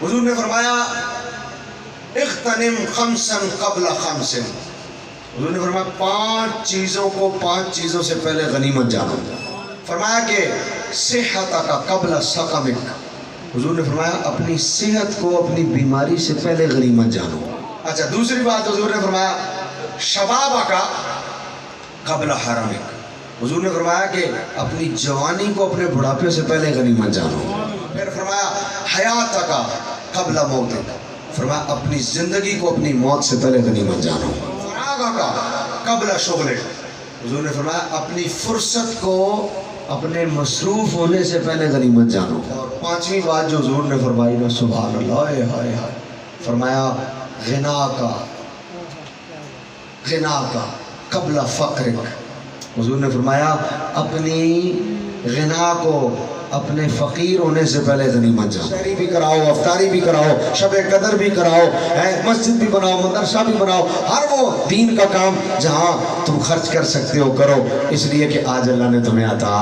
حضور نے فرمایا اغتنم خمسا قبل خمس، حضور نے فرمایا 5 چیزوں سے پہلے غنیمت جانو۔ فرمایا کہ صحتک قبل سقمک، حضور نے فرمایا اپنی صحت کو اپنی بیماری سے پہلے غنیمت جانو۔ اچھا دوسری بات حضور نے فرمایا شبابک قبل حرمک، حضور نے فرمایا کہ اپنی جوانی کو اپنے بڑھاپے سے پہلے غنیمت جانو۔ پھر فرمایا حیاتک قبل موتک، فرمایا اپنی زندگی کو اپنی موت سے پہلے غنیمت جانو۔ فراغک قبل شغلک، حضور نے فرمایا اپنی فرصت کو اپنے مصروف ہونے سے پہلے غنیمت جانو۔ اور 5ویں بات جو حضور نے فرمائی نا، سبحان اللہ، ہائے ہائے، فرمایا غنا کا قبل فقرک، حضور نے فرمایا اپنی غنا کو اپنے فقیر ہونے سے پہلے غنیمت جانو۔ شہری بھی کراؤ، افطاری بھی کراؤ، شب قدر بھی کراؤ، مسجد بھی بناؤ، مدرسہ بھی بناؤ، ہر وہ دین کا کام جہاں تم خرچ کر سکتے ہو کرو، اس لیے کہ آج اللہ نے تمہیں عطا